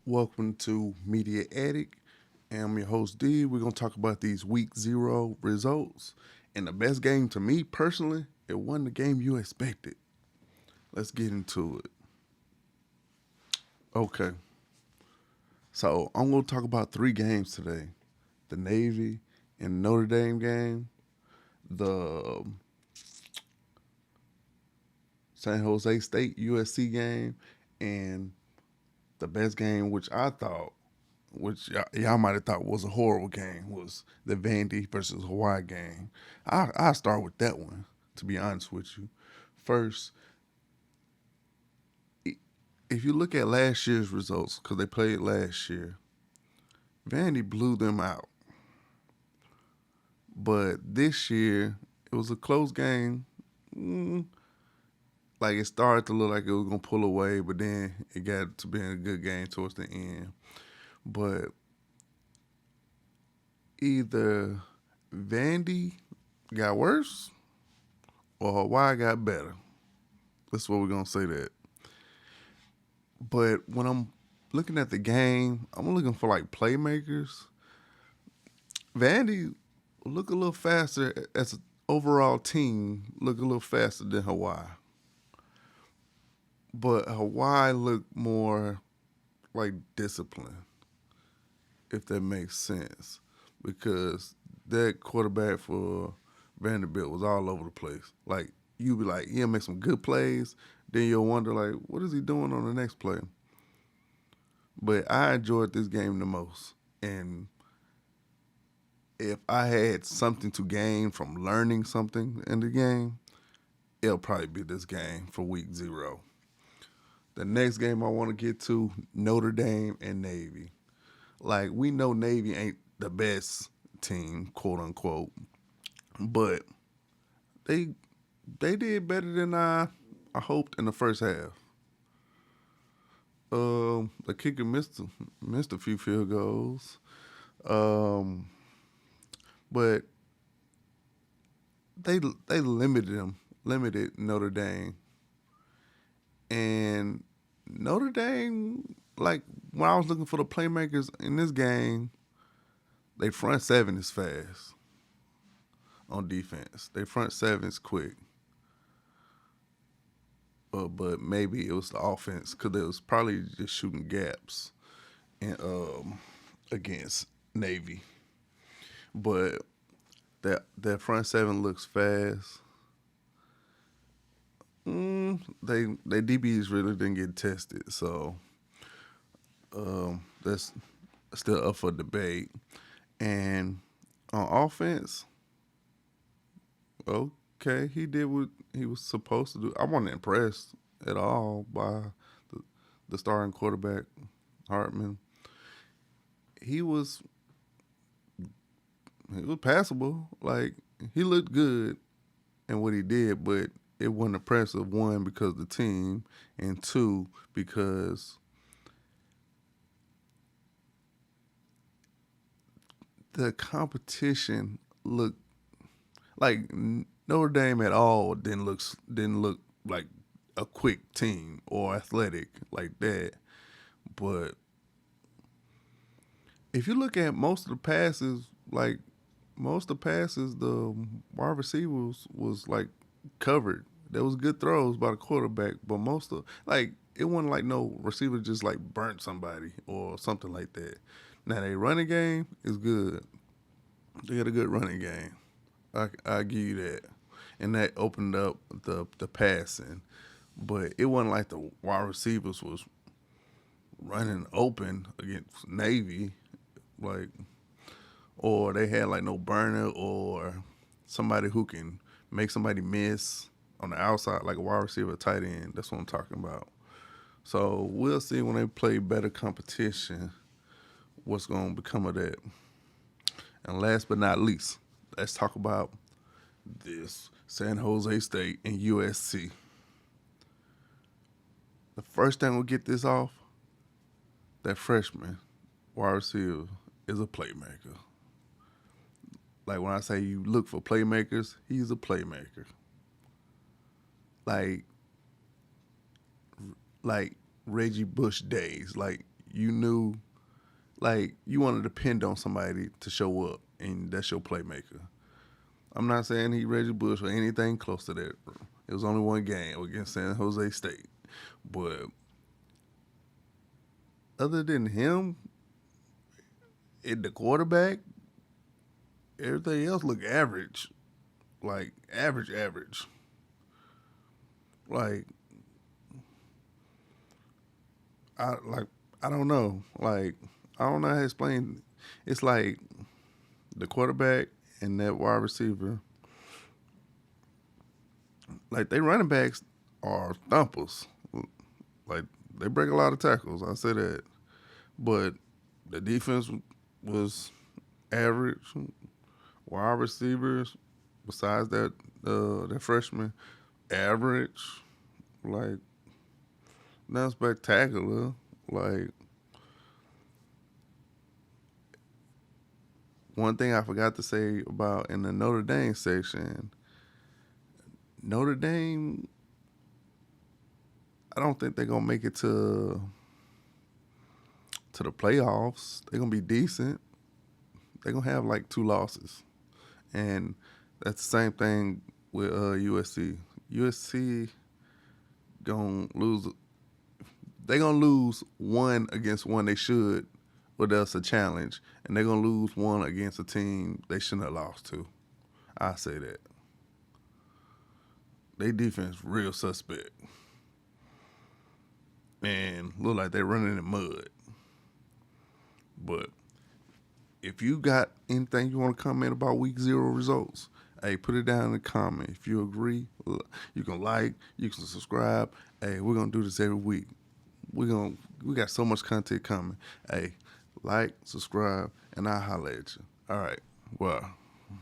Welcome to Media Addict. I'm your host D. We're gonna talk about these week zero results. And the best game to me personally, it wasn't the game you expected. Let's get into it. Okay. So I'm gonna talk about three games today. The Navy and Notre Dame game, the San Jose State USC game, and the best game which y'all might have thought was a horrible game, was the Vandy versus Hawaii game. I start with that one, to be honest with you. First, if you look at last year's results, because they played last year, Vandy blew them out. But this year, it was a close game. Mm, like it started to look like it was gonna pull away, but then it got to being a good game towards the end. But either Vandy got worse or Hawaii got better. That's what we're gonna say that. But when I'm looking at the game, I'm looking for like playmakers. Vandy look a little faster as an overall team. Look a little faster than Hawaii, but Hawaii look more like discipline, if that makes sense, because that quarterback for Vanderbilt was all over the place. Like you be like, he'll make some good plays, then you'll wonder like, what is he doing on the next play? But I enjoyed this game the most. And if I had something to gain from learning something in the game, it'll probably be this game for week zero. The next game I want to get to, Notre Dame and Navy. Like we know Navy ain't the best team, quote unquote, but they they did better than I hoped in the first half. The kicker missed a few field goals. Um, but they they limited Notre Dame, and Notre Dame, like when I was looking for the playmakers in this game, they front seven is fast on defense. They front seven is quick, but maybe it was the offense because it was probably just shooting gaps and against Navy, but that front seven looks fast. They DBs really didn't get tested, so that's still up for debate. And on offense, okay, he did what he was supposed to do. I wasn't impressed at all by the, the starting quarterback Hartman. He was he was passable. Like he looked good in what he did, but it wasn't impressive. One, because of the team, and two, because the competition looked like Notre Dame at all didn't look like a quick team or athletic like that. But if you look at most of the passes, like most of the passes, the wide receivers was like covered. There was good throws by the quarterback, but most of like it wasn't like no receiver just like burnt somebody or something like that. Now their running game is good. They got a good running game. I give you that, and that opened up the passing. But it wasn't like the wide receivers was running open against Navy, like, or they had like no burner or somebody who can make somebody miss on the outside, like a wide receiver, tight end. That's what I'm talking about. So we'll see when they play better competition what's going to become of that. And last but not least, let's talk about this San Jose State and USC. The first thing we'll get this off, that freshman wide receiver is a playmaker. Like when I say you look for playmakers, he's a playmaker. Like like Reggie Bush days. Like you knew, like, you want to depend on somebody to show up, and that's your playmaker. I'm not saying he Reggie Bush or anything close to that. It was only one game against San Jose State. But other than him, the quarterback, everything else looked average. Like, average. Like, I like I don't know. Like, I don't know how to explain. It's like the quarterback and that wide receiver, like they running backs are thumpers. Like they break a lot of tackles. I say that, but the defense was average. Wide receivers, besides that freshman, average. Like not spectacular. Like one thing I forgot to say about in the Notre Dame section, Notre Dame, I don't think they're gonna make it to the playoffs. They're gonna be decent. They're gonna have like 2 losses, and that's the same thing with USC. USC gonna lose. They're gonna lose one against one they should, but that's a challenge, and they're gonna lose one against a team they shouldn't have lost to. I say that. They defense real suspect, and look like they're running in mud. But if you got anything you want to comment about week 0 results, hey, put it down in the comment. If you agree, you can like, you can subscribe. Hey, we're gonna do this every week. We got so much content coming. Hey, like, subscribe, and I'll holler at you. All right. Well.